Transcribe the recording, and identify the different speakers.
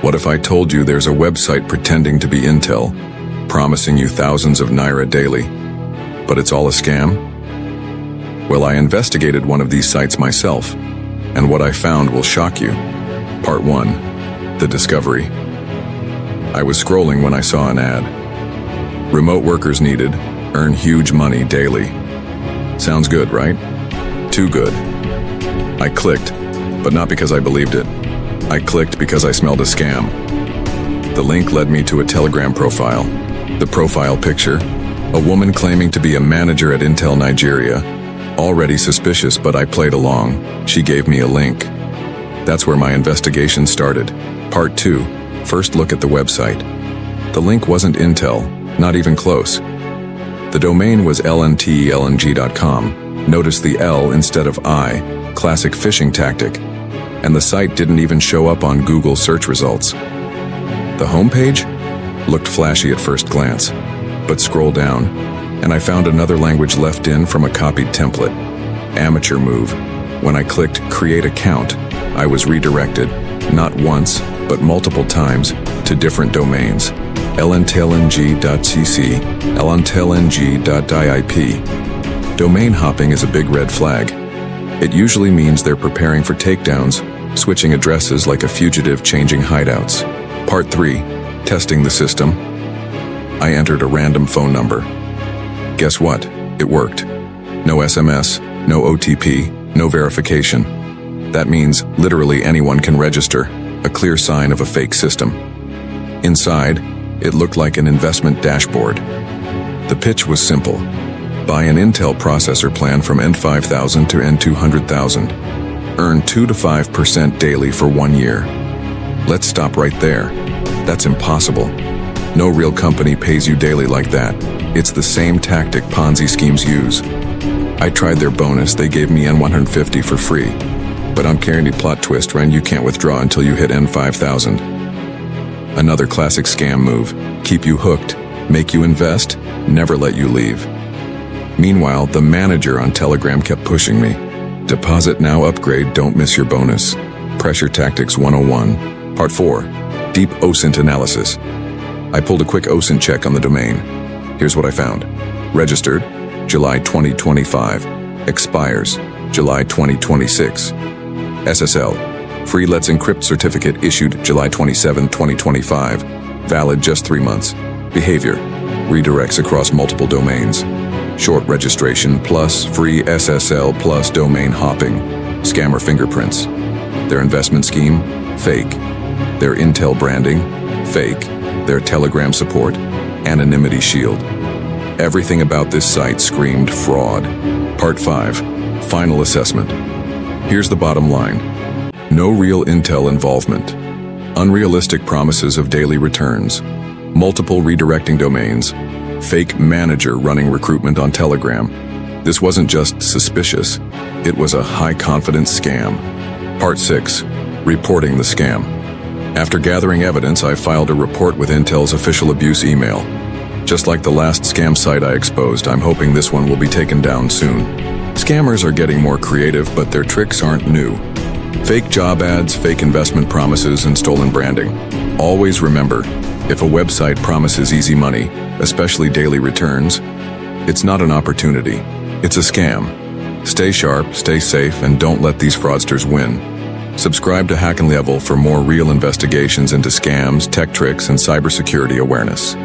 Speaker 1: What if I told you there's a website pretending to be Intel, promising you thousands of Naira daily, but it's all a scam? Well, I investigated one of these sites myself, and what I found will shock you. Part 1. The Discovery. I was scrolling when I saw an ad. Remote workers needed, earn huge money daily. Sounds good, right? Too good. I clicked, but not because I believed it. I clicked because I smelled a scam. The link led me to a Telegram profile. The profile picture, a woman claiming to be a manager at Intel Nigeria. Already suspicious, but I played along. She gave me a link. That's where my investigation started. Part 2. First look at the website. The link wasn't Intel, not even close. The domain was lntlng.com. Notice the L instead of I, classic phishing tactic. And the site didn't even show up on Google search results. The homepage looked flashy at first glance, but scroll down, and I found another language left in from a copied template. Amateur move. When I clicked Create Account, I was redirected, not once, but multiple times, to different domains. lntlng.cc, lntlng.dip. Domain hopping is a big red flag. It usually means they're preparing for takedowns, switching addresses like a fugitive changing hideouts. Part 3. Testing the system. I entered a random phone number. Guess what? It worked. No SMS, no OTP, no verification. That means literally anyone can register, a clear sign of a fake system. Inside, it looked like an investment dashboard. The pitch was simple. Buy an Intel processor plan from N5000 to N200,000. Earn 2 to 5% daily for 1 year. Let's stop right there. That's impossible. No real company pays you daily like that. It's the same tactic Ponzi schemes use. I tried their bonus, they gave me N150 for free. But I'm carrying a plot twist, Ren, you can't withdraw until you hit N5000. Another classic scam move. Keep you hooked, make you invest, never let you leave. Meanwhile, the manager on Telegram kept pushing me. Deposit now, upgrade, don't miss your bonus. Pressure Tactics 101. Part 4. Deep OSINT Analysis. I pulled a quick OSINT check on the domain. Here's what I found. Registered, July 2025. Expires, July 2026. SSL. Free Let's Encrypt certificate issued July 27, 2025. Valid just 3 months. Behavior. Redirects across multiple domains. Short registration plus free SSL plus domain hopping. Scammer fingerprints. Their investment scheme? Fake. Their Intel branding? Fake. Their Telegram support? Anonymity shield. Everything about this site screamed fraud. Part 5. Final assessment. Here's the bottom line. No real Intel involvement. Unrealistic promises of daily returns. Multiple redirecting domains. Fake manager running recruitment on Telegram. This wasn't just suspicious, it was a high-confidence scam. Part 6. Reporting the scam. After gathering evidence, I filed a report with Intel's official abuse email. Just like the last scam site I exposed, I'm hoping this one will be taken down soon. Scammers are getting more creative, but their tricks aren't new. Fake job ads, fake investment promises, and stolen branding. Always remember, if a website promises easy money, especially daily returns, it's not an opportunity, it's a scam. Stay sharp, stay safe, and don't let these fraudsters win. Subscribe to hackonlyevil for more real investigations into scams, tech tricks, and cybersecurity awareness.